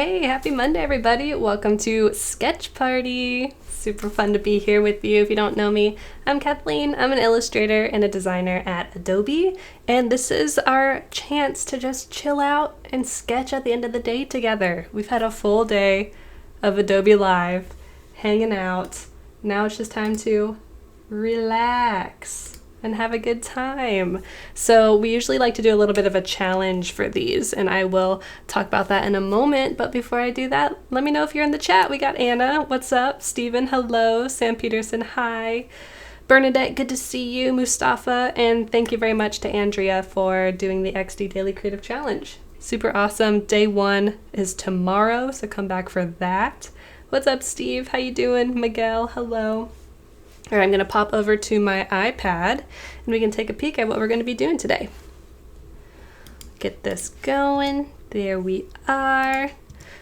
Hey, happy Monday, everybody. Welcome to Sketch Party. Super fun to be here with you. If you don't know me, I'm Kathleen. I'm an illustrator and a designer at Adobe, and this is our chance to just chill out and sketch at the end of the day together. We've had a full day of Adobe Live, hanging out. Now it's just time to relax and have a good time. So we usually like to do a little bit of a challenge for these, and I will talk about that in a moment. But before I do that, let me know if you're in the chat. We got Anna, what's up? Steven, hello. Sam Peterson, hi. Bernadette, good to see you. Mustafa, and thank you very much to Andrea for doing the XD Daily Creative Challenge. Super awesome. Day 1 is tomorrow, so come back for that. What's up, Steve? How you doing? Miguel, hello. All right, I'm going to pop over to my iPad and we can take a peek at what we're going to be doing today. Get this going. There we are.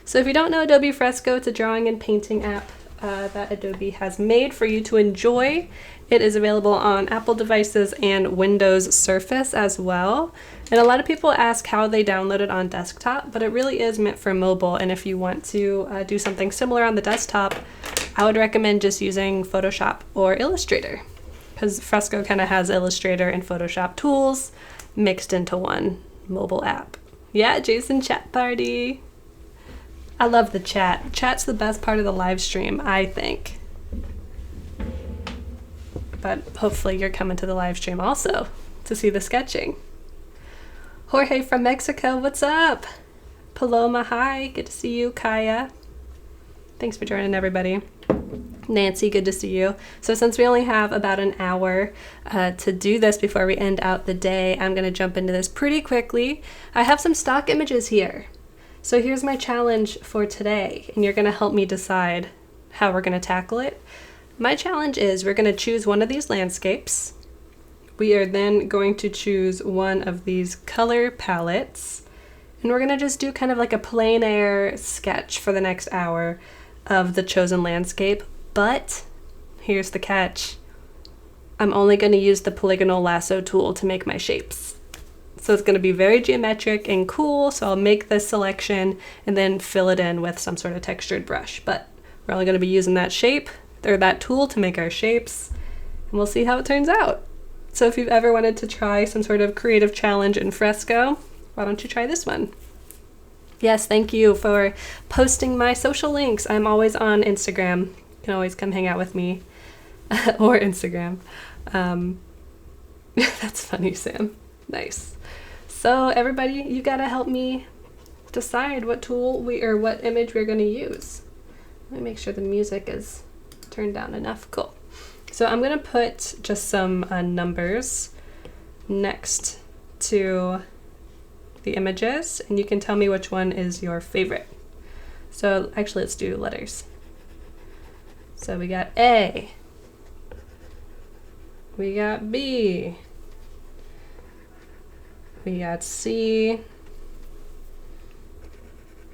So if you don't know Adobe Fresco, it's a drawing and painting app that Adobe has made for you to enjoy. It is available on Apple devices and Windows Surface as well. And a lot of people ask how they download it on desktop, but it really is meant for mobile. And if you want to do something similar on the desktop, I would recommend just using Photoshop or Illustrator, because Fresco kind of has Illustrator and Photoshop tools mixed into one mobile app. Yeah, Jason, chat party. I love the chat. Chat's the best part of the live stream, I think. But hopefully you're coming to the live stream also to see the sketching. Jorge from Mexico, what's up? Paloma, hi, good to see you. Kaya, thanks for joining, everybody. Nancy, good to see you. So since we only have about an hour to do this before we end out the day, I'm going to jump into this pretty quickly. I have some stock images here. So here's my challenge for today, and you're going to help me decide how we're going to tackle it. My challenge is we're going to choose one of these landscapes. We are then going to choose one of these color palettes, and we're going to just do kind of like a plein air sketch for the next hour of the chosen landscape. But here's the catch. I'm only going to use the polygonal lasso tool to make my shapes. So it's going to be very geometric and cool. So I'll make this selection and then fill it in with some sort of textured brush. But we're only going to be using that shape or that tool to make our shapes, and we'll see how it turns out. So if you've ever wanted to try some sort of creative challenge in Fresco, why don't you try this one? Yes, thank you for posting my social links. I'm always on Instagram. You can always come hang out with me or Instagram. That's funny, Sam. Nice. So everybody, you gotta help me decide what tool what image we're gonna use. Let me make sure the music is turned down enough. Cool. So I'm gonna put just some numbers next to the images, and you can tell me which one is your favorite. So actually, let's do letters. So we got A, we got B, we got C,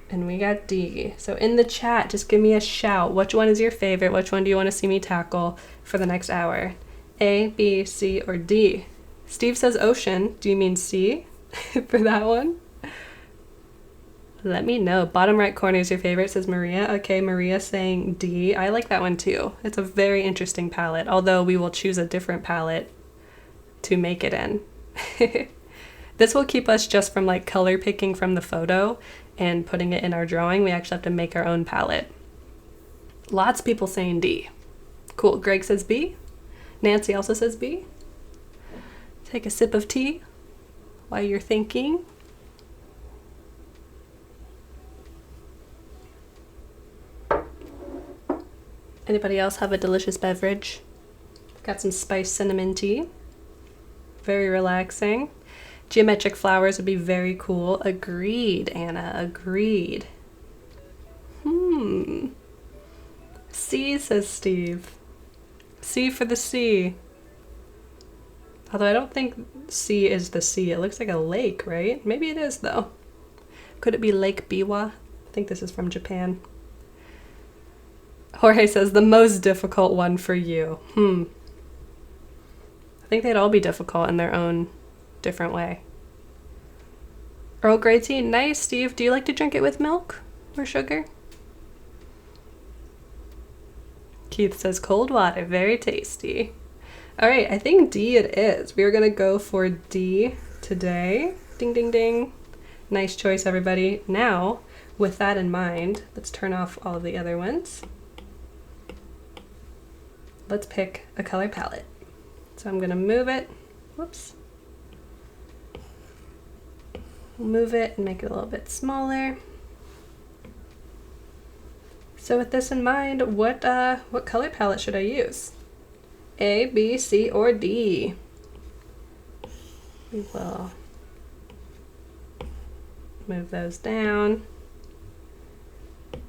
and we got D. So in the chat, just give me a shout. Which one is your favorite? Which one do you want to see me tackle for the next hour? A, B, C, or D? Steve says ocean. Do you mean C for that one? Let me know. Bottom right corner is your favorite, says Maria. Okay, Maria saying D. I like that one too. It's a very interesting palette, although we will choose a different palette to make it in. This will keep us just from like color picking from the photo and putting it in our drawing. We actually have to make our own palette. Lots of people saying D. Cool. Greg says B. Nancy also says B. Take a sip of tea while you're thinking. Anybody else have a delicious beverage? Got some spiced cinnamon tea. Very relaxing. Geometric flowers would be very cool. Agreed, Anna. Agreed. C, says Steve. C for the sea. Although I don't think C is the sea. It looks like a lake, right? Maybe it is, though. Could it be Lake Biwa? I think this is from Japan. Jorge says, the most difficult one for you. I think they'd all be difficult in their own different way. Earl Grey tea, nice. Steve, do you like to drink it with milk? or sugar? Keith says cold water, very tasty. All right, I think D it is. We are gonna go for D today. Ding, ding, ding. Nice choice, everybody. Now, with that in mind, let's turn off all of the other ones. Let's pick a color palette. So I'm gonna move it. Whoops. Move it and make it a little bit smaller. So with this in mind, what color palette should I use? A, B, C, or D? We will move those down,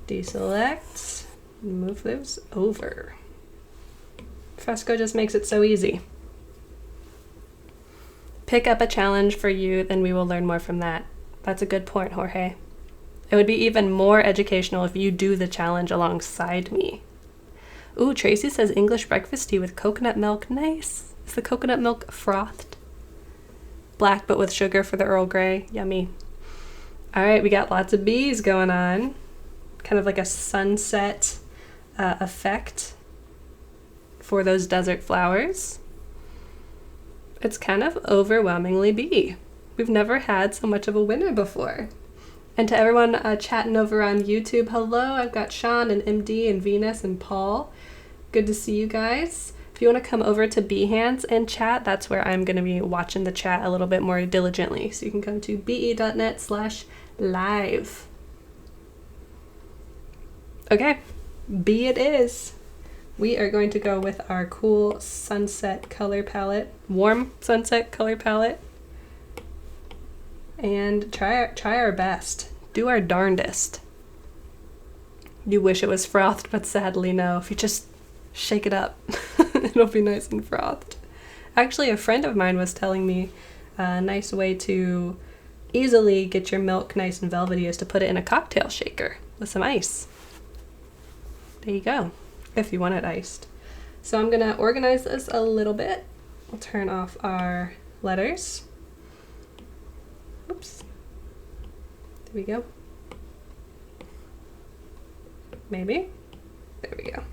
deselect, move those over. Fresco just makes it so easy. Pick up a challenge for you, then we will learn more from that. That's a good point, Jorge. It would be even more educational if you do the challenge alongside me. Ooh, Tracy says English breakfast tea with coconut milk. Nice. Is the coconut milk frothed? Black but with sugar for the Earl Grey. Yummy. All right, we got lots of bees going on. Kind of like a sunset effect for those desert flowers. It's kind of overwhelmingly bee. We've never had so much of a winner before. And to everyone chatting over on YouTube, hello, I've got Sean and MD and Venus and Paul. Good to see you guys. If you want to come over to Behance and chat, that's where I'm going to be watching the chat a little bit more diligently. So you can come to be.net/live. Okay, B it is. We are going to go with our cool sunset color palette, warm sunset color palette. And try our best. Do our darndest. You wish it was frothed, but sadly no. If you just shake it up, it'll be nice and frothed. Actually, a friend of mine was telling me a nice way to easily get your milk nice and velvety is to put it in a cocktail shaker with some ice. There you go, if you want it iced. So I'm gonna organize this a little bit. We'll turn off our letters. Oops. There we go. Maybe. There we go. All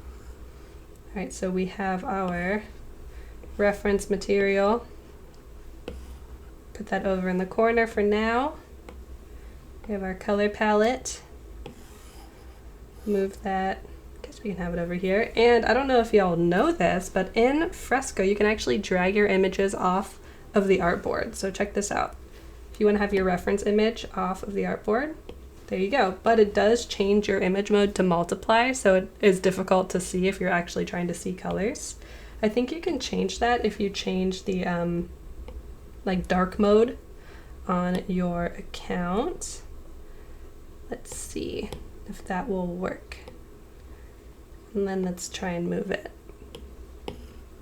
right, so we have our reference material. Put that over in the corner for now. We have our color palette. Move that. I guess we can have it over here. And I don't know if y'all know this, but in Fresco, you can actually drag your images off of the artboard. So check this out. If you want to have your reference image off of the artboard, there you go. But it does change your image mode to multiply, so it is difficult to see if you're actually trying to see colors. I think you can change that if you change the like dark mode on your account. Let's see if that will work. And then let's try and move it.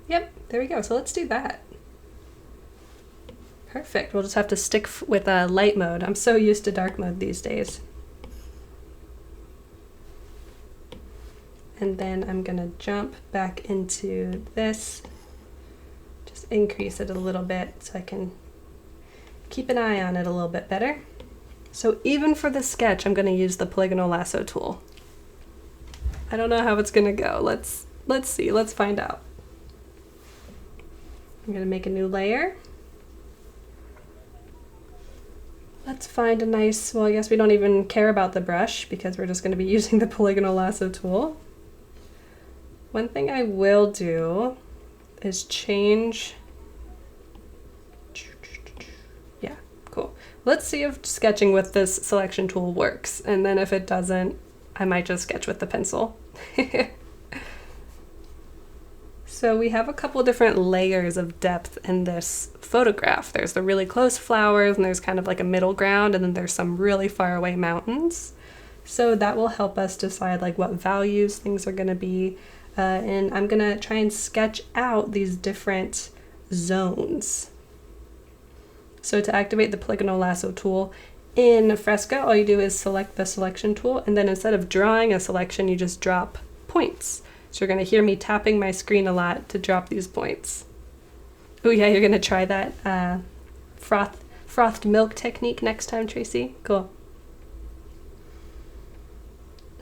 Yep, there we go. So let's do that. Perfect. We'll just have to stick with light mode. I'm so used to dark mode these days. And then I'm gonna jump back into this. Just increase it a little bit so I can keep an eye on it a little bit better. So even for the sketch, I'm gonna use the polygonal lasso tool. I don't know how it's gonna go. Let's see, let's find out. I'm gonna make a new layer. Let's find a nice, well, I guess we don't even care about the brush because we're just gonna be using the polygonal lasso tool. One thing I will do is change, yeah, cool. Let's see if sketching with this selection tool works, and then if it doesn't, I might just sketch with the pencil. So we have a couple different layers of depth in this photograph. There's the really close flowers, and there's kind of like a middle ground, and then there's some really far away mountains. So that will help us decide like what values things are gonna be. And I'm gonna try and sketch out these different zones. So to activate the polygonal lasso tool in Fresco, all you do is select the selection tool, and then instead of drawing a selection, you just drop points. So you're gonna hear me tapping my screen a lot to drop these points. Oh yeah, you're gonna try that frothed milk technique next time, Tracy? Cool.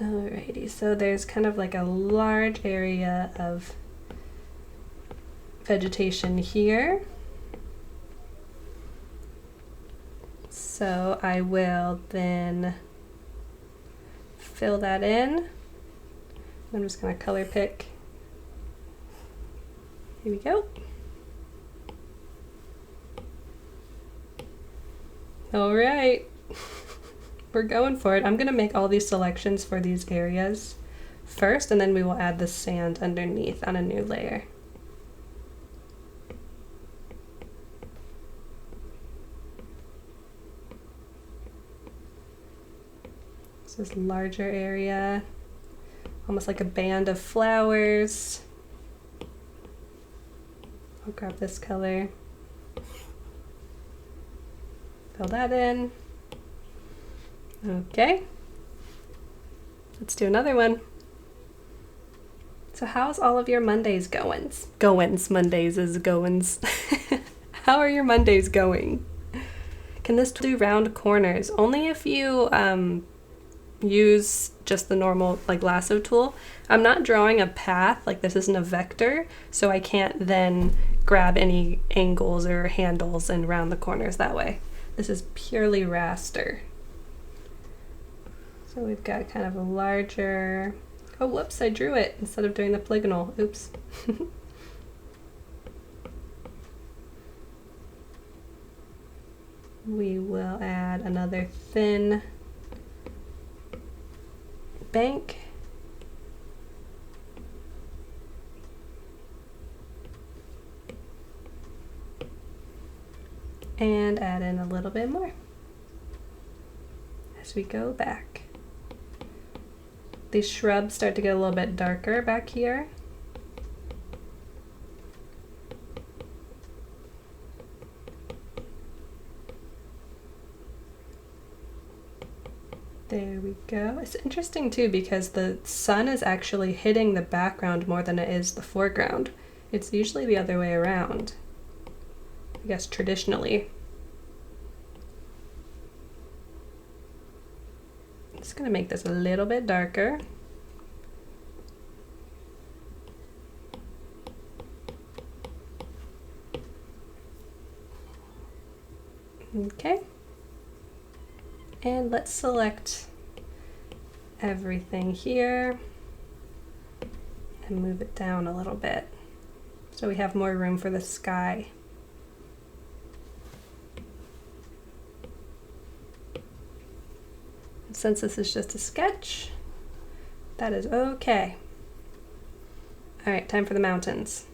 Alrighty, so there's kind of like a large area of vegetation here. So I will then fill that in. I'm just going to color pick. Here we go. All right, we're going for it. I'm going to make all these selections for these areas first, and then we will add the sand underneath on a new layer. This larger area, almost like a band of flowers. I'll grab this color, fill that in. Okay, let's do another one. So how's all of your Mondays goings? Mondays is goings. How are your Mondays going? Can this do round corners? Only if you use just the normal like lasso tool. I'm not drawing a path, like this isn't a vector, so I can't then grab any angles or handles and round the corners that way. This is purely raster. So we've got kind of a larger, oh whoops, I drew it instead of doing the polygonal, oops. We will add another thin bank. And add in a little bit more as we go back. These shrubs start to get a little bit darker back here. There we go. It's interesting too because the sun is actually hitting the background more than it is the foreground. It's usually the other way around, I guess traditionally. I'm just gonna make this a little bit darker. Okay. And let's select everything here and move it down a little bit so we have more room for the sky. And since this is just a sketch, that is okay. All right, time for the mountains.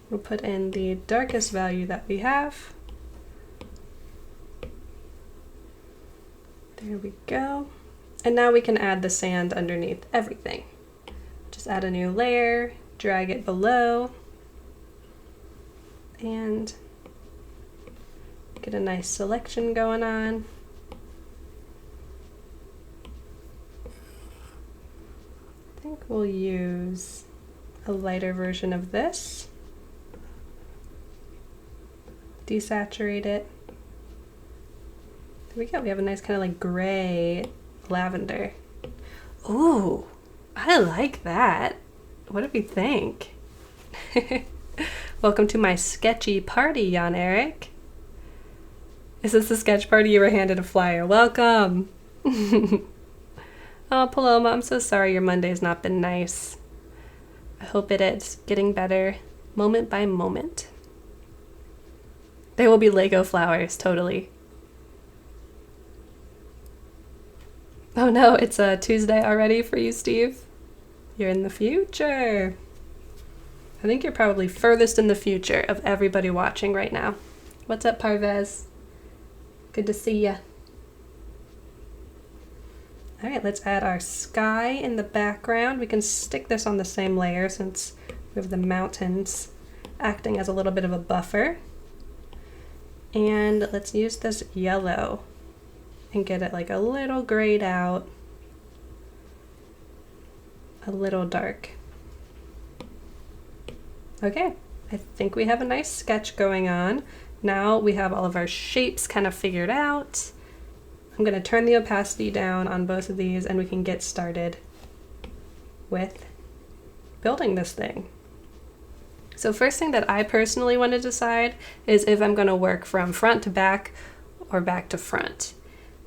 We'll put in the darkest value that we have. There we go. And now we can add the sand underneath everything. Just add a new layer, drag it below, and get a nice selection going on. I think we'll use a lighter version of this. Desaturate it. There we go. We have a nice kind of like gray lavender. Ooh, I like that. What do we think? Welcome to my sketchy party, Jan Eric. Is this the sketch party you were handed a flyer? Welcome. Oh, Paloma, I'm so sorry your Monday's not been nice. I hope it is getting better moment by moment. They will be Lego flowers, totally. Oh no, it's a Tuesday already for you, Steve. You're in the future. I think you're probably furthest in the future of everybody watching right now. What's up, Parvez? Good to see ya. All right, let's add our sky in the background. We can stick this on the same layer since we have the mountains acting as a little bit of a buffer. And let's use this yellow and get it like a little grayed out, a little dark. Okay, I think we have a nice sketch going on. Now we have all of our shapes kind of figured out. I'm going to turn the opacity down on both of these and we can get started with building this thing. So first thing that I personally want to decide is if I'm going to work from front to back or back to front,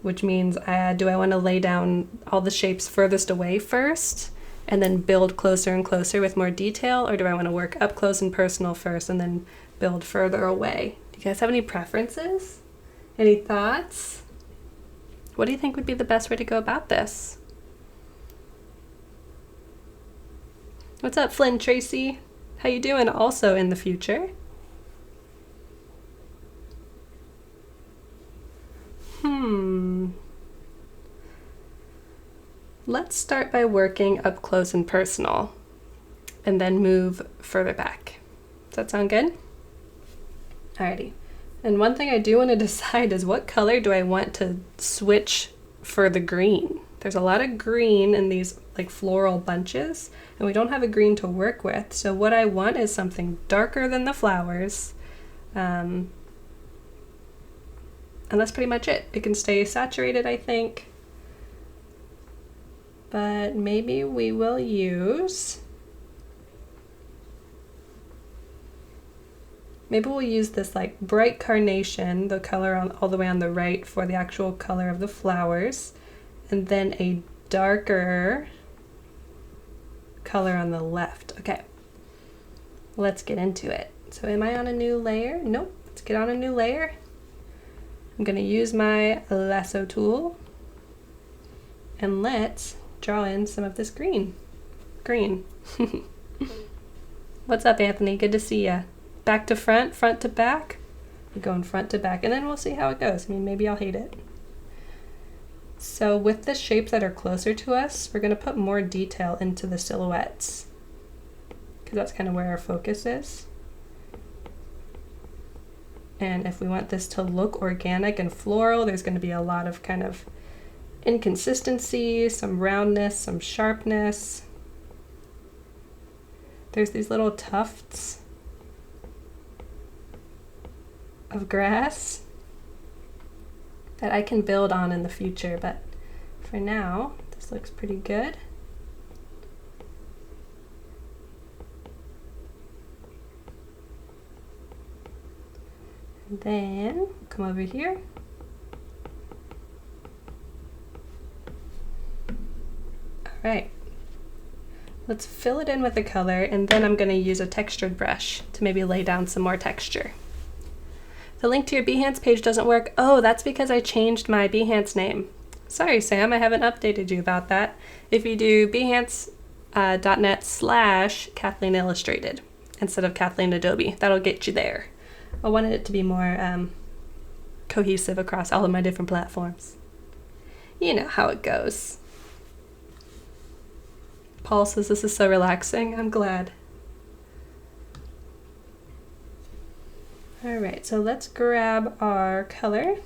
which means do I want to lay down all the shapes furthest away first and then build closer and closer with more detail, or do I want to work up close and personal first and then build further away? Do you guys have any preferences? Any thoughts? What do you think would be the best way to go about this? What's up, Flynn Tracy? How you doing also in the future? Let's start by working up close and personal and then move further back. Does that sound good? Alrighty. And one thing I do want to decide is what color do I want to switch for the green? There's a lot of green in these like floral bunches, and we don't have a green to work with. So what I want is something darker than the flowers. And that's pretty much it. It can stay saturated, I think. But maybe we will use... Maybe we'll use this like bright carnation, the color all the way on the right for the actual color of the flowers, and then a darker color on the left. Okay, let's get into it. So am I on a new layer? Nope, let's get on a new layer. I'm gonna use my lasso tool and let's draw in some of this green. What's up, Anthony? Good to see ya. Back to front, front to back. We're going front to back, and then we'll see how it goes. I mean, maybe I'll hate it. So with the shapes that are closer to us, we're going to put more detail into the silhouettes, because that's kind of where our focus is. And if we want this to look organic and floral, there's going to be a lot of kind of inconsistency, some roundness, some sharpness. There's these little tufts of grass that I can build on in the future, but for now this looks pretty good. And then come over here. All right, let's fill it in with the color, and then I'm going to use a textured brush to maybe lay down some more texture. The link to your Behance page doesn't work. Oh, that's because I changed my Behance name. Sorry, Sam, I haven't updated you about that. If you do behance.net/Kathleen Illustrated instead of Kathleen Adobe, that'll get you there. I wanted it to be more cohesive across all of my different platforms. You know how it goes. Paul says this is so relaxing. I'm glad. All right, so let's grab our color,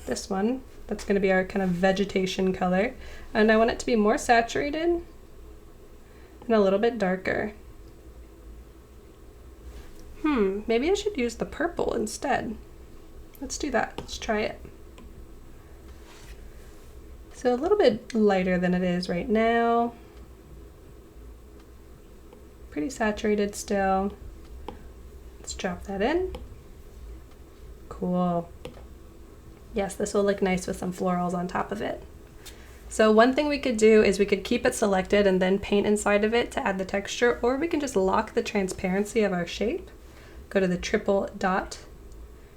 this one. That's going to be our kind of vegetation color. And I want it to be more saturated and a little bit darker. Maybe I should use the purple instead. Let's do that. Let's try it. So a little bit lighter than it is right now. Pretty saturated still. Let's drop that in. Cool. Yes, this will look nice with some florals on top of it. So one thing we could do is we could keep it selected and then paint inside of it to add the texture, or we can just lock the transparency of our shape. Go to the triple dot.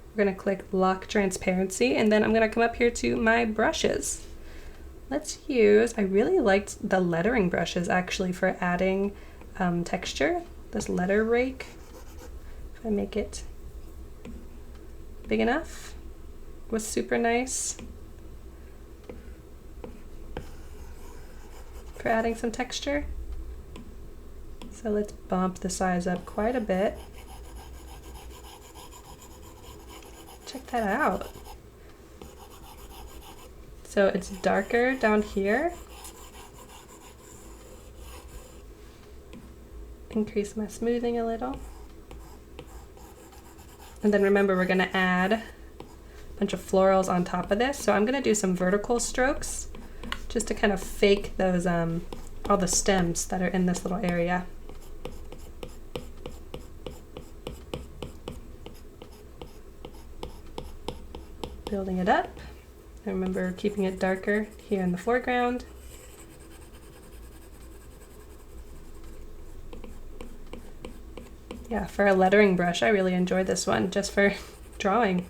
We're going to click lock transparency, and then I'm going to come up here to my brushes. Let's use, I really liked the lettering brushes actually for adding texture. This letter rake, if I make it big enough, was super nice for adding some texture. So let's bump the size up quite a bit. Check that out. So it's darker down here increase my smoothing a little. And then remember, we're going to add a bunch of florals on top of this. So I'm going to do some vertical strokes just to kind of fake those, all the stems that are in this little area. Building it up. And remember, keeping it darker here in the foreground. Yeah, for a lettering brush, I really enjoy this one, just for drawing.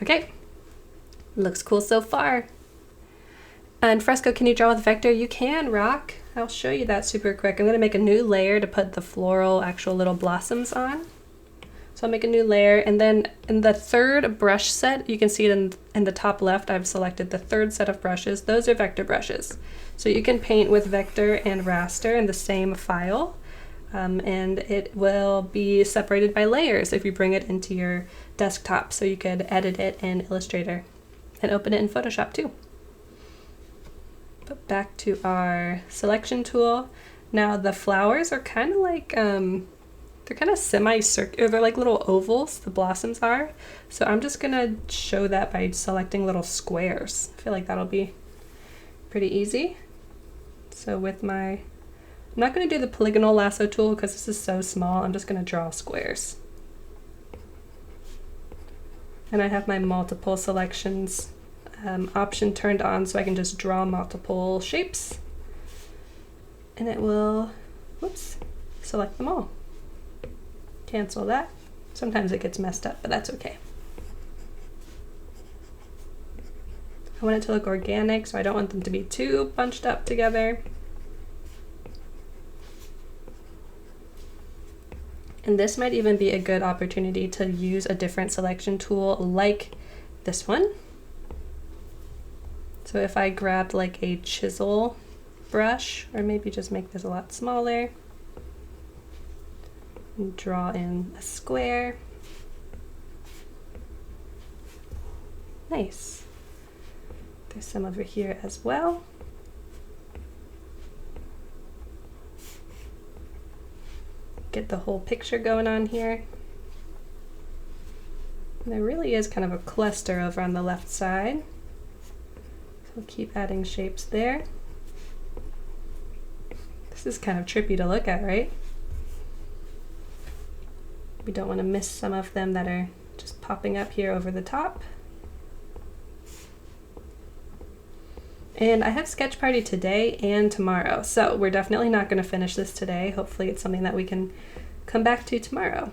Okay, looks cool so far. And Fresco, can you draw with vector? You can, Rock. I'll show you that super quick. I'm gonna make a new layer to put the floral actual little blossoms on. So I'll make a new layer, and then in the third brush set, you can see it in the top left, I've selected the third set of brushes. Those are vector brushes. So you can paint with vector and raster in the same file, and it will be separated by layers if you bring it into your desktop. So you could edit it in Illustrator and open it in Photoshop too. But back to our selection tool. Now the flowers are kind of like, they're kind of semi-circular, they're like little ovals, the blossoms are. So I'm just gonna show that by selecting little squares. I feel like that'll be pretty easy. So with my, I'm not gonna do the polygonal lasso tool because this is so small, I'm just gonna draw squares. And I have my multiple selections option turned on so I can just draw multiple shapes. And it will, whoops, select them all. Cancel that. Sometimes it gets messed up, but that's okay. I want it to look organic, so I don't want them to be too bunched up together. And this might even be a good opportunity to use a different selection tool like this one. So if I grabbed like a chisel brush, or maybe just make this a lot smaller, and draw in a square. Nice. There's some over here as well. Get the whole picture going on here. And there really is kind of a cluster over on the left side. So we'll keep adding shapes there. This is kind of trippy to look at, right? We don't want to miss some of them that are just popping up here over the top. And I have Sketch Party today and tomorrow, so we're definitely not going to finish this today. Hopefully it's something that we can come back to tomorrow.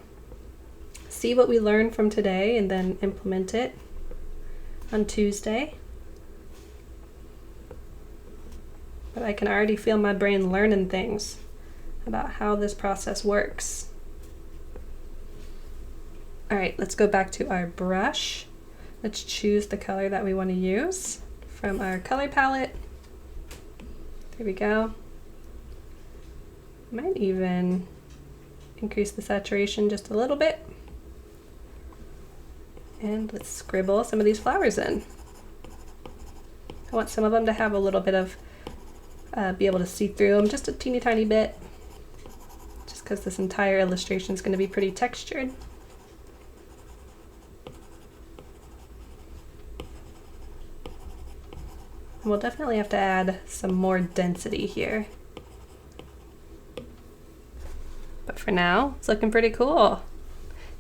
See what we learned from today and then implement it on Tuesday. But I can already feel my brain learning things about how this process works. All right, let's go back to our brush. Let's choose the color that we want to use from our color palette. There we go. Might even increase the saturation just a little bit. And let's scribble some of these flowers in. I want some of them to have a little bit of, be able to see through them just a teeny tiny bit, just because this entire illustration is going to be pretty textured. And we'll definitely have to add some more density here. But for now, it's looking pretty cool.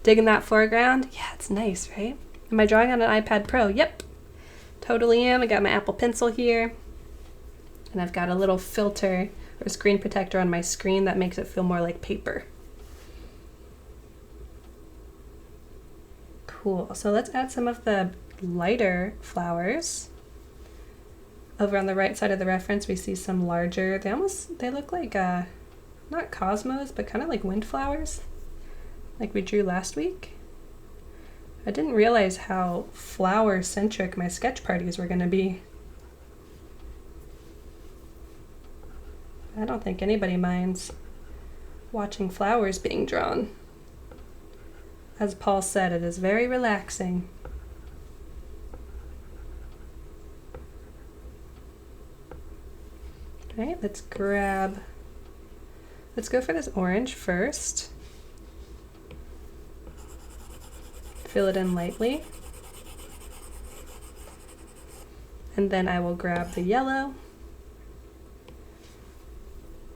Digging that foreground? Yeah, it's nice, right? Am I drawing on an iPad Pro? Yep, totally am. I got my Apple Pencil here. And I've got a little filter or screen protector on my screen that makes it feel more like paper. Cool, so let's add some of the lighter flowers. Over on the right side of the reference, we see some larger, they look like, not cosmos, but kind of like windflowers, like we drew last week. I didn't realize how flower-centric my sketch parties were gonna be. I don't think anybody minds watching flowers being drawn. As Paul said, it is very relaxing. All right, let's go for this orange first. Fill it in lightly. And then I will grab the yellow.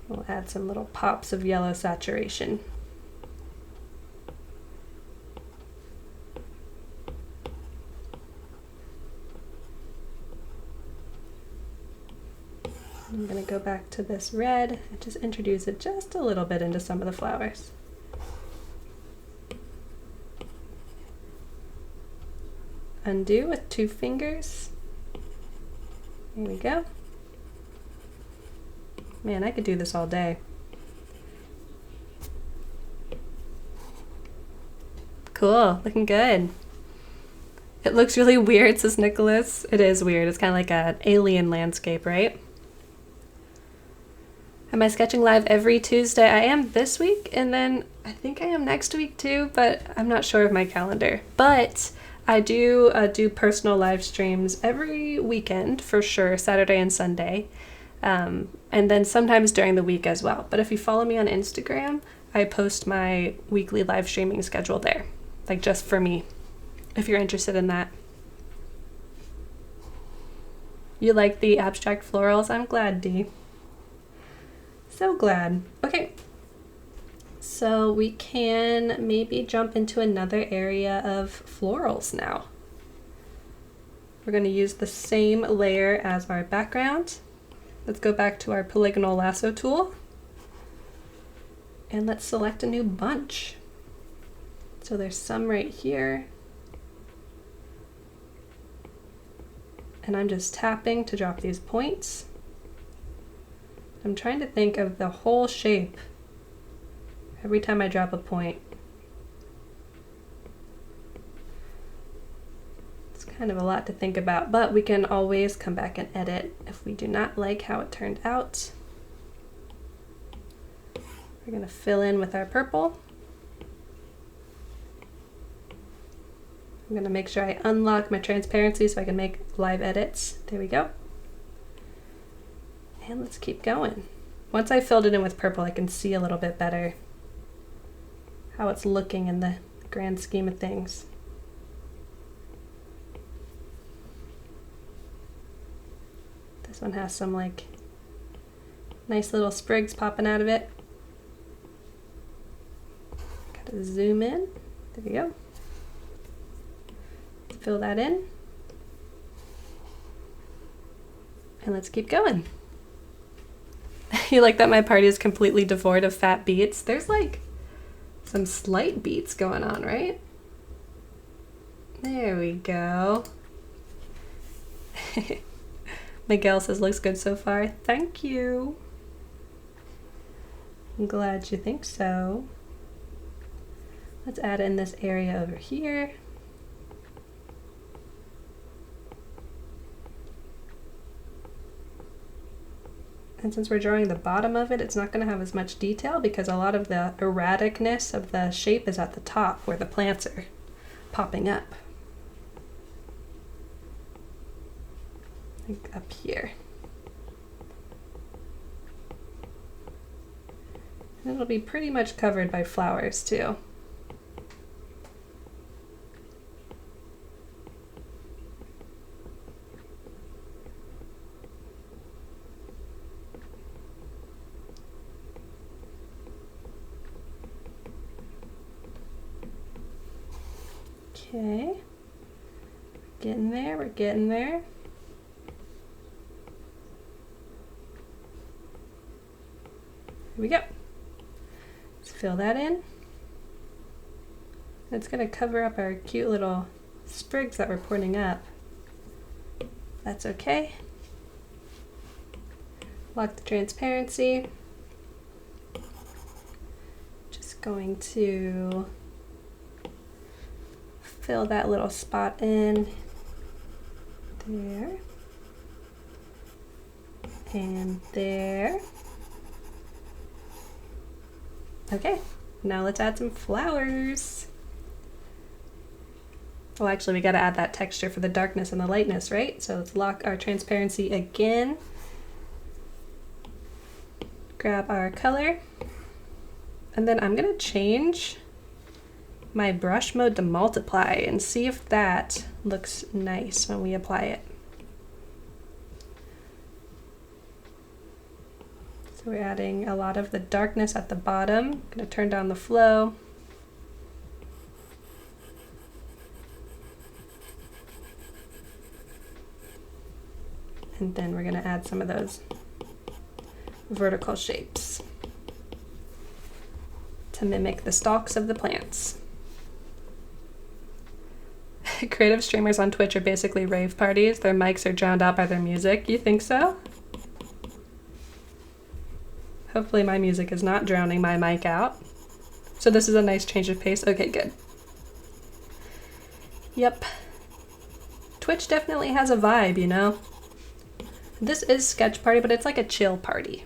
We'll add some little pops of yellow saturation. I'm going to go back to this red and just introduce it just a little bit into some of the flowers. Undo with 2 fingers. There we go. Man, I could do this all day. Cool, looking good. It looks really weird, says Nicholas. It is weird. It's kind of like an alien landscape, right? Am I sketching live every Tuesday? I am this week, and then I think I am next week too, but I'm not sure of my calendar. But I do personal live streams every weekend for sure, Saturday and Sunday, and then sometimes during the week as well. But if you follow me on Instagram, I post my weekly live streaming schedule there, like just for me, if you're interested in that. You like the abstract florals? I'm glad, Dee. So glad. Okay, so we can maybe jump into another area of florals now. We're going to use the same layer as our background. Let's go back to our polygonal lasso tool and let's select a new bunch. So there's some right here, and I'm just tapping to drop these points. I'm trying to think of the whole shape every time I drop a point. It's kind of a lot to think about, but we can always come back and edit if we do not like how it turned out. We're going to fill in with our purple. I'm going to make sure I unlock my transparency so I can make live edits. There we go. And let's keep going. Once I filled it in with purple, I can see a little bit better how it's looking in the grand scheme of things. This one has some like nice little sprigs popping out of it. Gotta zoom in. There we go. Let's fill that in. And let's keep going. You like that my party is completely devoid of fat beats? There's like some slight beats going on, right? There we go. Miguel says looks good so far. Thank you. I'm glad you think so. Let's add in this area over here. And since we're drawing the bottom of it, it's not going to have as much detail because a lot of the erraticness of the shape is at the top where the plants are popping up. Like up here. And it'll be pretty much covered by flowers too. Okay, getting there, we're getting there. Here we go. Let's fill that in. It's going to cover up our cute little sprigs that we're pointing up. That's okay. Lock the transparency. Just going to fill that little spot in there and there. Okay, now let's add some flowers. Well, actually we got to add that texture for the darkness and the lightness, right? So let's lock our transparency again. grab our color, and then I'm gonna change my brush mode to multiply and see if that looks nice when we apply it. So we're adding a lot of the darkness at the bottom. I'm gonna turn down the flow. And then we're gonna add some of those vertical shapes to mimic the stalks of the plants. Creative streamers on Twitch are basically rave parties. Their mics are drowned out by their music. You think so? Hopefully my music is not drowning my mic out. So this is a nice change of pace. Okay, good. Yep. Twitch definitely has a vibe, you know? This is Sketch Party, but it's like a chill party.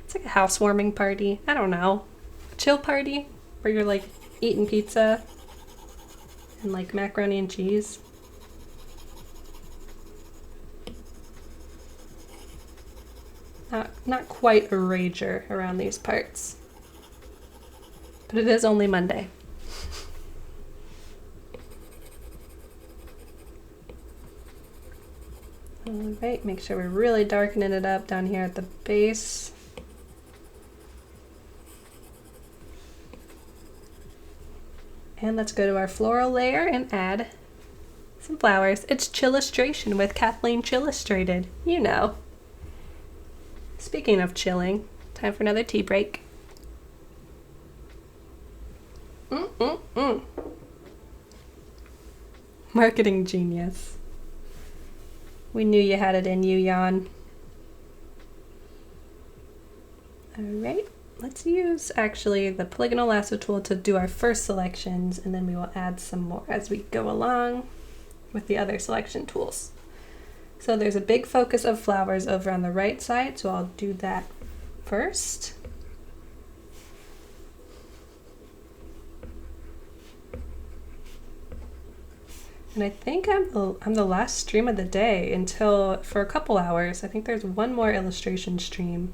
It's like a housewarming party. I don't know. A chill party where you're like eating pizza and like macaroni and cheese. Not quite a rager around these parts. But it is only Monday. Alright, make sure we're really darkening it up down here at the base. And let's go to our floral layer and add some flowers. It's Chillustration with Kathleen Chillustrated. You know. Speaking of chilling, time for another tea break. Marketing genius. We knew you had it in you, Jan. Alright, let's use actually the polygonal lasso tool to do our first selections, and then we will add some more as we go along with the other selection tools. So there's a big focus of flowers over on the right side, so I'll do that first. And I think I'm the last stream of the day until for a couple hours. I think there's one more illustration stream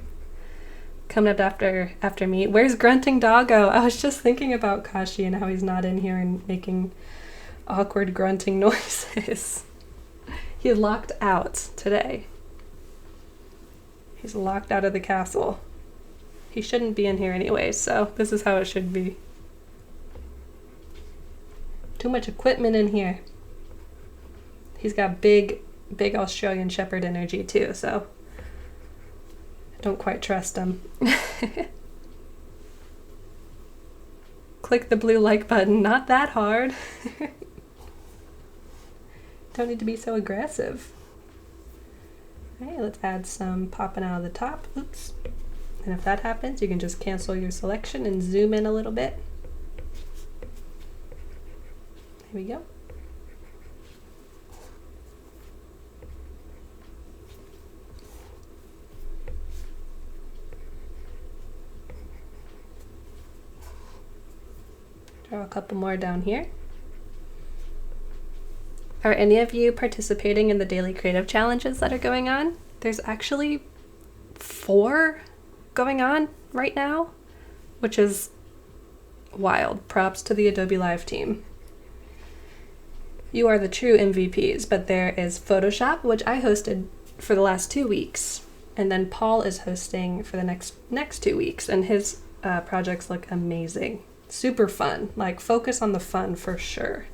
coming up after me. Where's Grunting Doggo? I was just thinking about Kashi and how he's not in here and making awkward grunting noises. He's locked out today. He's locked out of the castle. He shouldn't be in here anyway, so this is how it should be. Too much equipment in here. He's got big Australian Shepherd energy too, so I don't quite trust him. Click the blue like button, not that hard. Don't need to be so aggressive. Alright, let's add some popping out of the top. Oops. And if that happens, you can just cancel your selection and zoom in a little bit. Here we go. Draw a couple more down here. Are any of you participating in the daily creative challenges that are going on? There's actually 4 going on right now, which is wild. Props to the Adobe Live team. You are the true MVPs, but there is Photoshop, which I hosted for the last 2 weeks, and then Paul is hosting for the next 2 weeks, and his projects look amazing. Super fun. Like, focus on the fun for sure.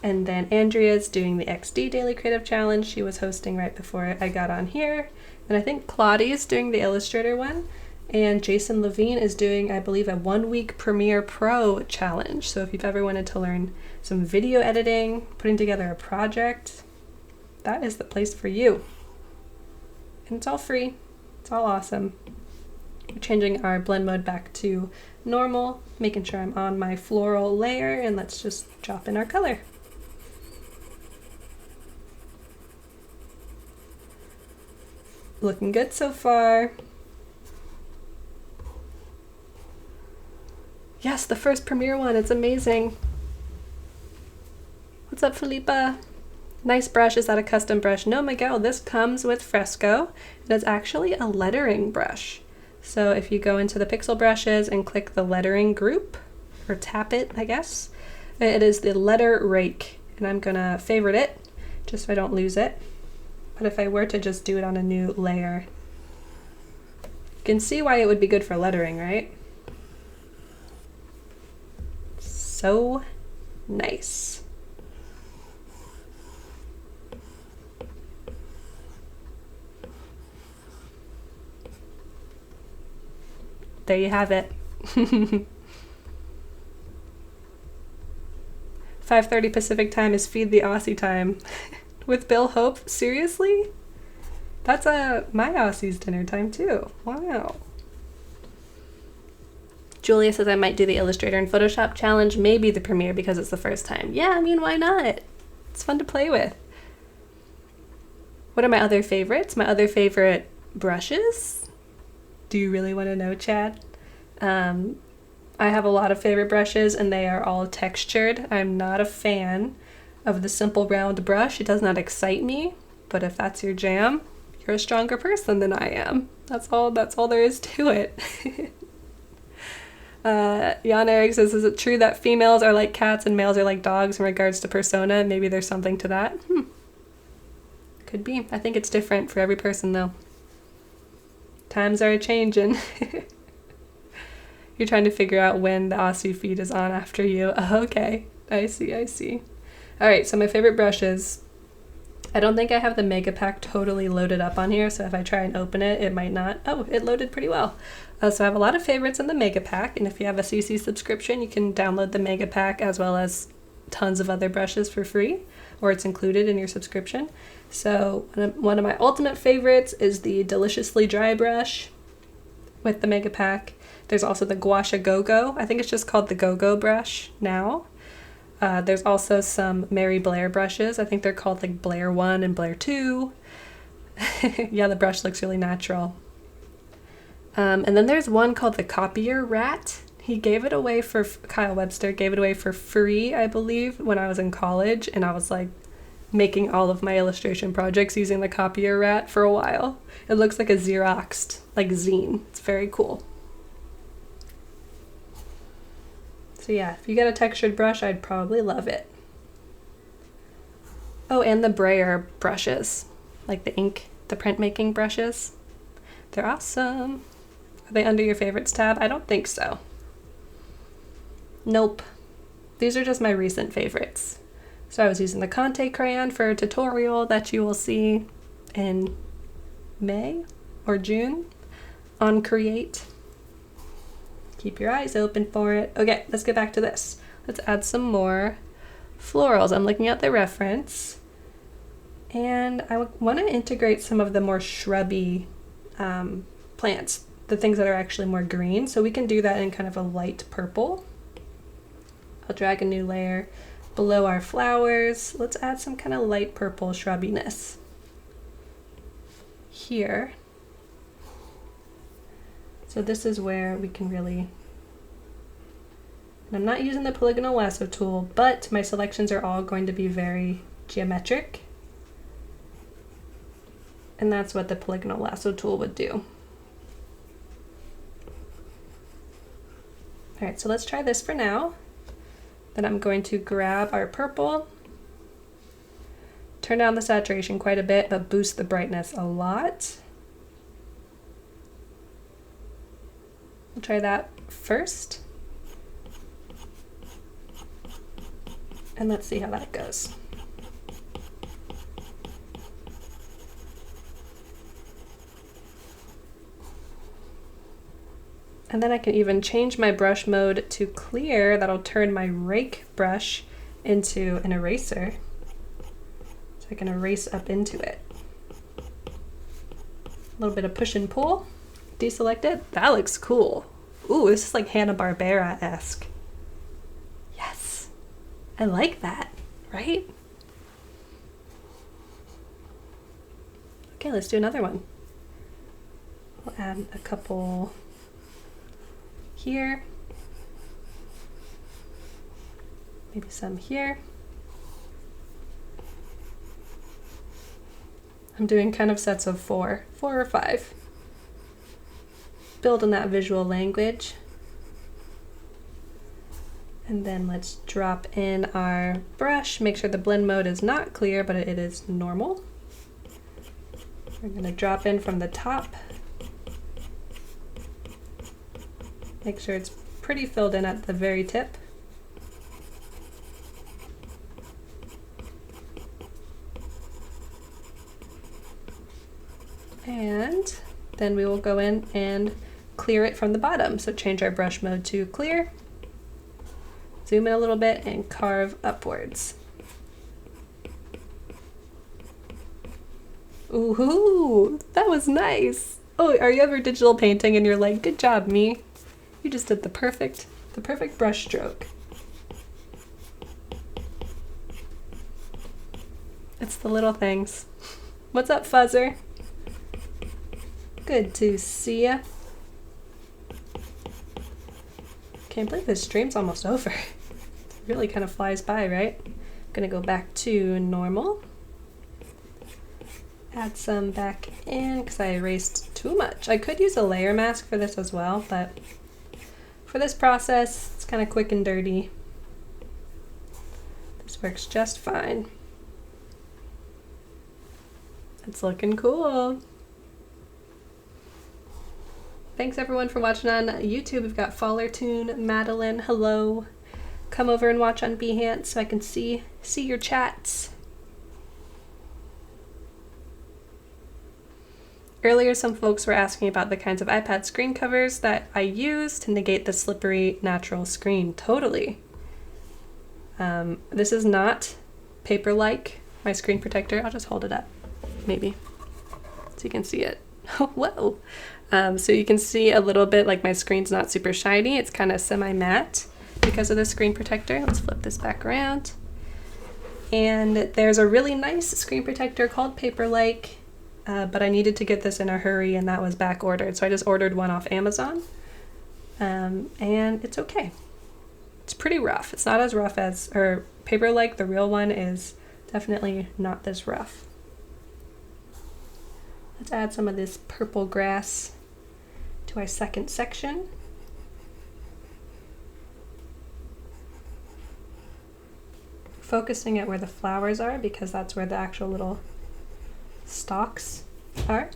And then Andrea's doing the XD Daily Creative Challenge. She was hosting right before I got on here. And I think Claudia's doing the Illustrator one. And Jason Levine is doing, I believe, a 1-week Premiere Pro challenge. So if you've ever wanted to learn some video editing, putting together a project, that is the place for you. And it's all free. It's all awesome. We're changing our blend mode back to normal, making sure I'm on my floral layer, and let's just drop in our color. Looking good so far. Yes, the first Premiere one, it's amazing. What's up, Felipa? Nice brush. Is that a custom brush? No, Miguel, this comes with Fresco. And it's actually a lettering brush. So if you go into the pixel brushes and click the lettering group, or tap it, I guess, it is the letter rake. And I'm gonna favorite it, just so I don't lose it. But if I were to just do it on a new layer, you can see why it would be good for lettering, right? So nice. There you have it. 5:30 Pacific time is Feed the Aussie time with Bill Hope. Seriously? That's my Aussie's dinner time too. Wow. Julia says I might do the Illustrator and Photoshop challenge, maybe the Premiere because it's the first time. Yeah, I mean, why not? It's fun to play with. What are my other favorites? My other favorite brushes? Do you really want to know, Chad? I have a lot of favorite brushes and they are all textured. I'm not a fan of the simple round brush. It does not excite me, but if that's your jam, you're a stronger person than I am. That's all there is to it. Jan Eric says, is it true that females are like cats and males are like dogs in regards to persona? Maybe there's something to that. Could be. I think it's different for every person though. Times are a-changin'. You're trying to figure out when the Aussie feed is on after you. Oh, okay, I see. All right, so my favorite brushes. I don't think I have the Mega Pack totally loaded up on here, so if I try and open it, it might not. Oh, it loaded pretty well. So I have a lot of favorites in the Mega Pack, and if you have a CC subscription, you can download the Mega Pack as well as tons of other brushes for free, or it's included in your subscription. So one of my ultimate favorites is the Deliciously Dry brush with the Mega Pack. There's also the Gua Sha Go-Go. I think it's just called the Go-Go brush now. There's also some Mary Blair brushes. I think they're called like Blair 1 and Blair 2. Yeah, the brush looks really natural. And then there's one called the Copier Rat. He gave it away for, Kyle Webster gave it away for free, I believe, when I was in college. And I was like making all of my illustration projects using the Copier Rat for a while. It looks like a Xeroxed, like zine. It's very cool. So yeah, if you get a textured brush, I'd probably love it. Oh, and the Brayer brushes, like the ink, the printmaking brushes. They're awesome. Are they under your favorites tab? I don't think so. Nope. These are just my recent favorites. So I was using the Conte crayon for a tutorial that you will see in May or June on Create. Keep your eyes open for it. Okay, let's get back to this. Let's add some more florals. I'm looking at the reference and I want to integrate some of the more shrubby plants, the things that are actually more green. So we can do that in kind of a light purple. I'll drag a new layer below our flowers. Let's add some kind of light purple shrubbiness here. So this is where we can really, and I'm not using the polygonal lasso tool, but my selections are all going to be very geometric. And that's what the polygonal lasso tool would do. All right, so let's try this for now. Then I'm going to grab our purple, turn down the saturation quite a bit, but boost the brightness a lot. We'll try that first. And let's see how that goes. And then I can even change my brush mode to clear. That'll turn my rake brush into an eraser. So I can erase up into it. A little bit of push and pull. Deselect it. That looks cool. Ooh, this is like Hanna-Barbera-esque. Yes. I like that, right? Okay, let's do another one. We'll add a couple here. Maybe some here. I'm doing kind of sets of four or five. Build on that visual language. And then let's drop in our brush. Make sure the blend mode is not clear, but it is normal. We're going to drop in from the top. Make sure it's pretty filled in at the very tip. And then we will go in and clear it from the bottom. So change our brush mode to clear, zoom in a little bit, and carve upwards. Ooh, that was nice. Oh, are you ever digital painting and you're like, good job, me. You just did the perfect brush stroke. It's the little things. What's up, Fuzzer? Good to see ya. Can't believe this stream's almost over. It really kind of flies by, right? I'm gonna go back to normal. Add some back in because I erased too much. I could use a layer mask for this as well, but for this process, it's kind of quick and dirty. This works just fine. It's looking cool. Thanks everyone for watching on YouTube. We've got Fallertoon, Madeline, hello. Come over and watch on Behance so I can see your chats. Earlier, some folks were asking about the kinds of iPad screen covers that I use to negate the slippery natural screen. Totally. This is not paper-like, my screen protector. I'll just hold it up, maybe, so you can see it. Whoa. So you can see a little bit like my screen's not super shiny. It's kind of semi-matte because of the screen protector. Let's flip this back around. And there's a really nice screen protector called Paper-like, but I needed to get this in a hurry and that was back ordered. So I just ordered one off Amazon, and it's okay. It's pretty rough. It's not as rough as, or Paper-like, the real one, is definitely not this rough. Let's add some of this purple grass to our second section. Focusing at where the flowers are because that's where the actual little stalks are.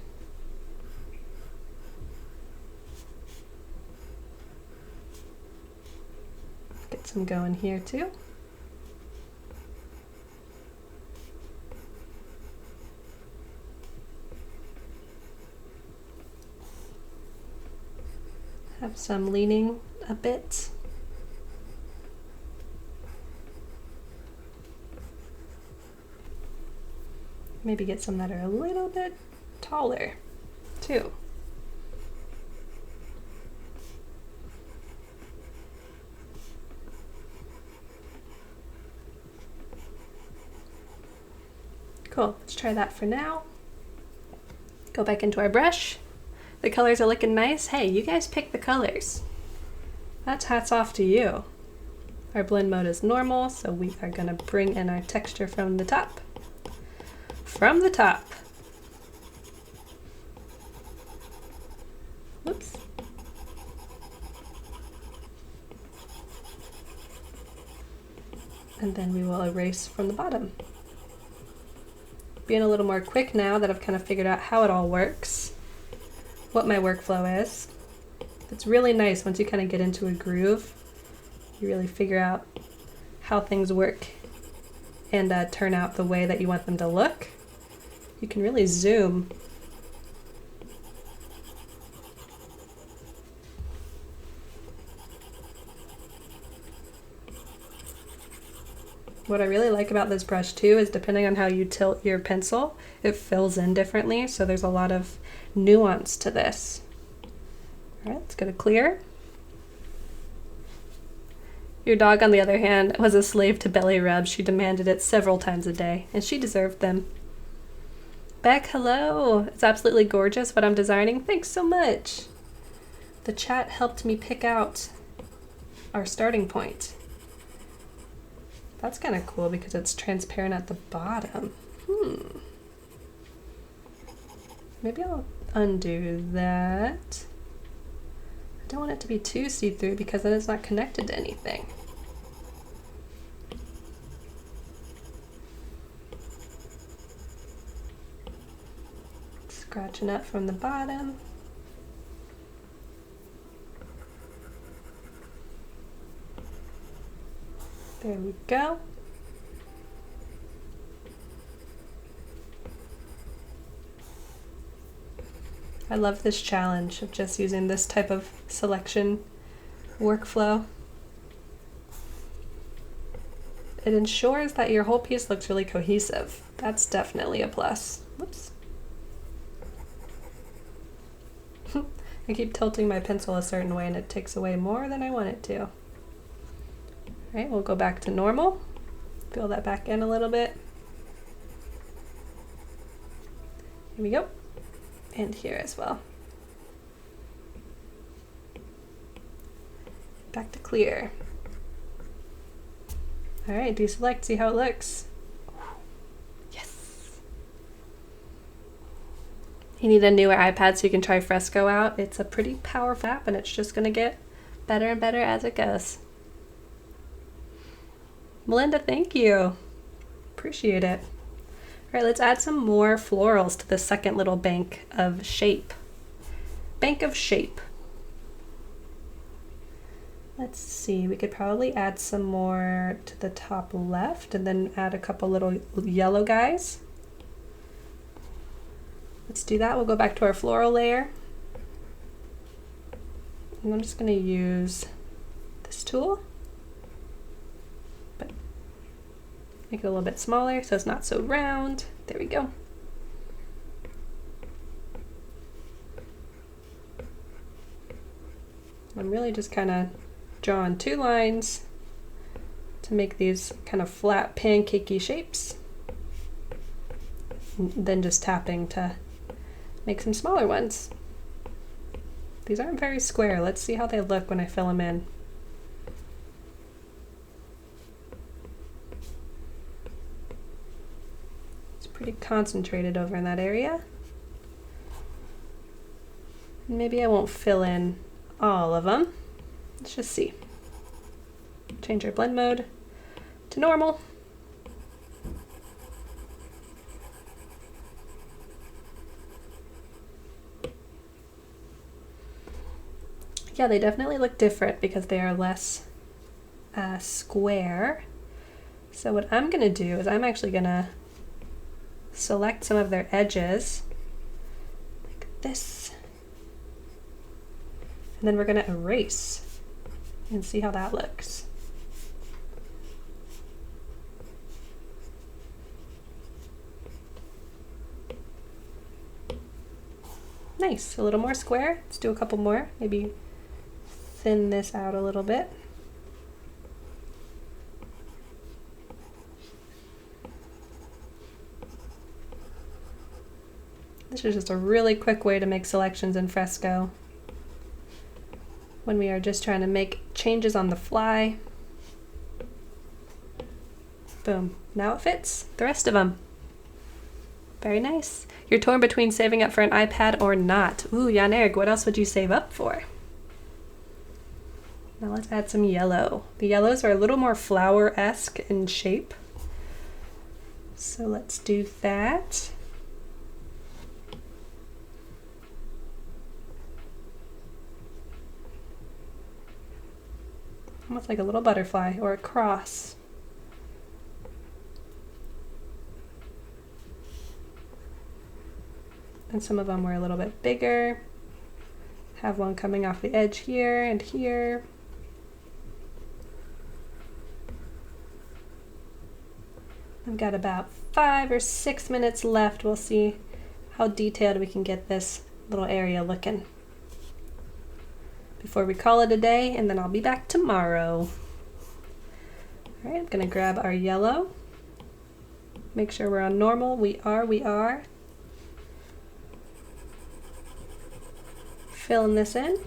Get some going here too. Have some leaning a bit. Maybe get some that are a little bit taller too. Cool, let's try that for now. Go back into our brush. The colors are looking nice. Hey, you guys pick the colors. That's hats off to you. Our blend mode is normal, so we are gonna bring in our texture from the top. From the top. Whoops. And then we will erase from the bottom. Being a little more quick now that I've kind of figured out how it all works, what my workflow is. It's really nice once you kind of get into a groove. You really figure out how things work and turn out the way that you want them to look. You can really zoom. What I really like about this brush too is depending on how you tilt your pencil, it fills in differently, so there's a lot of nuance to this. All right, let's go to clear. Your dog, on the other hand, was a slave to belly rubs. She demanded it several times a day, and she deserved them. Beck, hello. It's absolutely gorgeous what I'm designing. Thanks so much. The chat helped me pick out our starting point. That's kind of cool because it's transparent at the bottom. Maybe I'll undo that. I don't want it to be too see-through because then it's not connected to anything. Scratching up from the bottom. There we go. I love this challenge of just using this type of selection workflow. It ensures that your whole piece looks really cohesive. That's definitely a plus. Whoops. I keep tilting my pencil a certain way and it takes away more than I want it to. All right, we'll go back to normal. Fill that back in a little bit. Here we go. And here as well. Back to clear. All right, deselect, see how it looks. Yes. You need a newer iPad so you can try Fresco out. It's a pretty powerful app and it's just gonna get better and better as it goes. Melinda, thank you. Appreciate it. All right, let's add some more florals to the second little bank of shape. Bank of shape. Let's see, we could probably add some more to the top left and then add a couple little yellow guys. Let's do that. We'll go back to our floral layer. And I'm just gonna use this tool. Make it a little bit smaller so it's not so round. There we go. I'm really just kind of drawing two lines to make these kind of flat pancakey shapes. And then just tapping to make some smaller ones. These aren't very square. Let's see how they look when I fill them in. Pretty concentrated over in that area. Maybe I won't fill in all of them. Let's just see. Change our blend mode to normal. Yeah, they definitely look different because they are less square. So what I'm gonna do is I'm actually gonna select some of their edges like this, and then we're going to erase and see how that looks. Nice, a little more square. Let's do a couple more, maybe thin this out a little bit. This is just a really quick way to make selections in Fresco when we are just trying to make changes on the fly. Boom, now it fits the rest of them. Very nice. You're torn between saving up for an iPad or not. Ooh, Jan Erik, what else would you save up for? Now let's add some yellow. The yellows are a little more flower-esque in shape. So let's do that. Almost like a little butterfly or a cross. And some of them were a little bit bigger. Have one coming off the edge here and here. I've got about 5 or 6 minutes left. We'll see how detailed we can get this little area looking before we call it a day, and then I'll be back tomorrow. All right, I'm gonna grab our yellow. Make sure we're on normal. We are. Filling this in.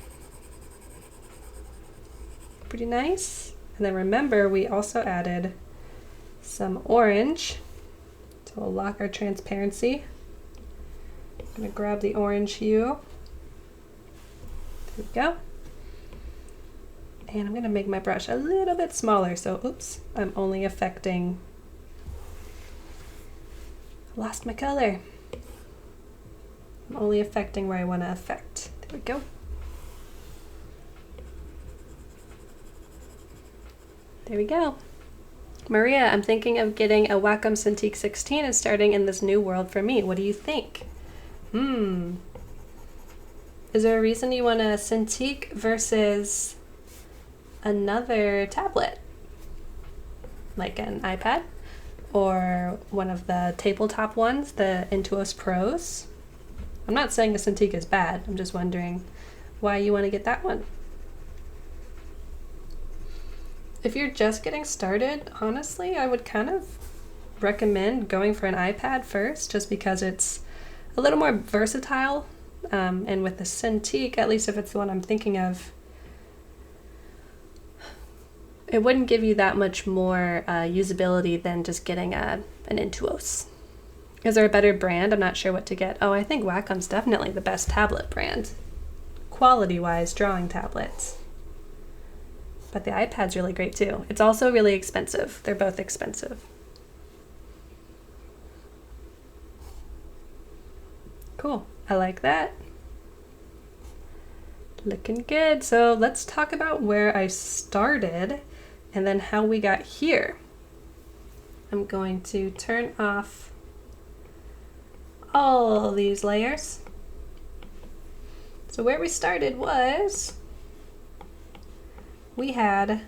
Pretty nice. And then remember, we also added some orange. So we'll lock our transparency. I'm gonna grab the orange hue. There we go. And I'm gonna make my brush a little bit smaller, so oops, I'm only affecting, I lost my color. I'm only affecting where I wanna affect. There we go. There we go. Maria, I'm thinking of getting a Wacom Cintiq 16 and starting in this new world for me. What do you think? Is there a reason you want a Cintiq versus another tablet? Like an iPad? Or one of the tabletop ones, the Intuos Pros? I'm not saying the Cintiq is bad. I'm just wondering why you want to get that one. If you're just getting started, honestly, I would kind of recommend going for an iPad first, just because it's a little more versatile. And with the Cintiq, at least if it's the one I'm thinking of, it wouldn't give you that much more usability than just getting an Intuos. Is there a better brand? I'm not sure what to get. Oh, I think Wacom's definitely the best tablet brand, quality-wise, drawing tablets. But the iPad's really great too. It's also really expensive. They're both expensive. Cool, I like that. Looking good. So let's talk about where I started and then how we got here. I'm going to turn off all these layers. So where we started was, we had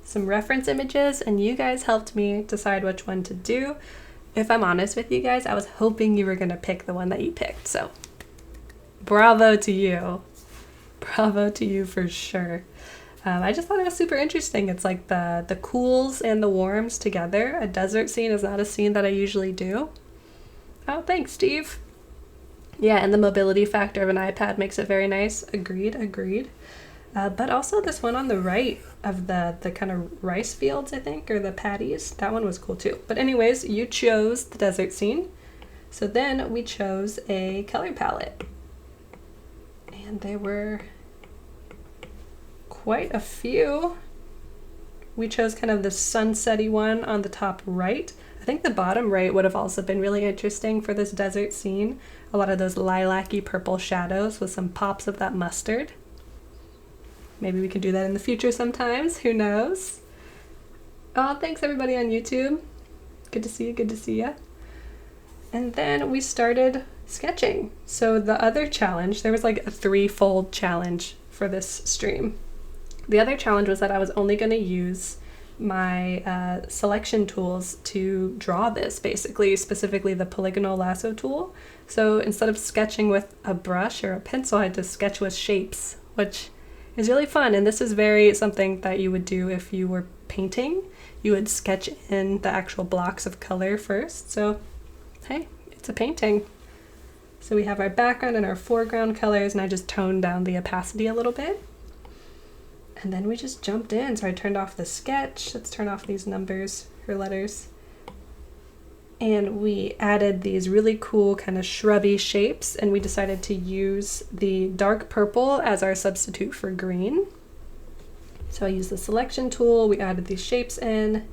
some reference images and you guys helped me decide which one to do. If I'm honest with you guys, I was hoping you were gonna pick the one that you picked, so bravo to you. Bravo to you for sure. I just thought it was super interesting. It's like the cools and the warms together. A desert scene is not a scene that I usually do. Oh, thanks, Steve. Yeah, and the mobility factor of an iPad makes it very nice. Agreed, agreed. But also this one on the right of the kind of rice fields, I think, or the paddies, that one was cool too. But anyways, you chose the desert scene. So then we chose a color palette. And there were quite a few. We chose kind of the sunsetty one on the top right. I think the bottom right would have also been really interesting for this desert scene. A lot of those lilac-y purple shadows with some pops of that mustard. Maybe we can do that in the future sometimes, who knows? Oh, thanks everybody on YouTube. Good to see you, good to see you. And then we started sketching. So the other challenge, there was like a threefold challenge for this stream. The other challenge was that I was only gonna use my selection tools to draw this, basically, specifically the polygonal lasso tool. So instead of sketching with a brush or a pencil, I had to sketch with shapes, which is really fun. And this is very something that you would do if you were painting. You would sketch in the actual blocks of color first. So, hey, it's a painting. So we have our background and our foreground colors, and I just toned down the opacity a little bit. And then we just jumped in. So I turned off the sketch. Let's turn off these numbers or letters. And we added these really cool kind of shrubby shapes, and we decided to use the dark purple as our substitute for green. So I used the selection tool, we added these shapes in.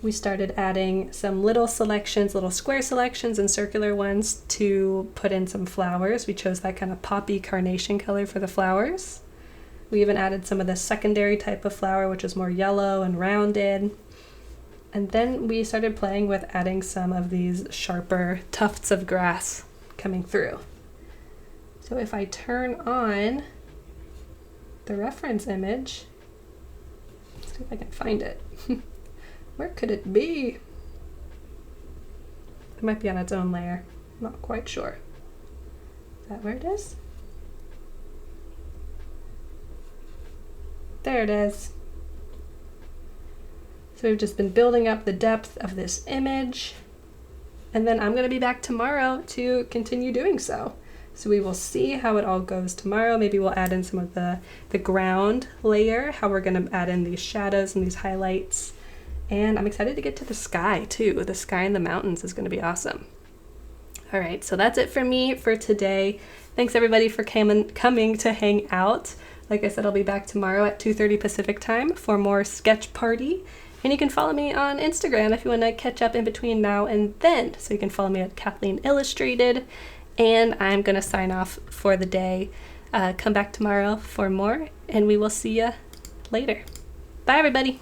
We started adding some little selections, little square selections and circular ones to put in some flowers. We chose that kind of poppy carnation color for the flowers. We even added some of the secondary type of flower, which is more yellow and rounded. And then we started playing with adding some of these sharper tufts of grass coming through. So if I turn on the reference image, let's see if I can find it. Where could it be? It might be on its own layer. I'm not quite sure. Is that where it is? There it is. So we've just been building up the depth of this image, and then I'm gonna be back tomorrow to continue doing so. So we will see how it all goes tomorrow. Maybe we'll add in some of the ground layer, how we're gonna add in these shadows and these highlights. And I'm excited to get to the sky too. The sky and the mountains is gonna be awesome. All right, so that's it for me for today. Thanks everybody for coming to hang out. Like I said, I'll be back tomorrow at 2:30 Pacific time for more sketch party. And you can follow me on Instagram if you want to catch up in between now and then. So you can follow me at Kathleen Illustrated. And I'm going to sign off for the day. Come back tomorrow for more, and we will see you later. Bye, everybody.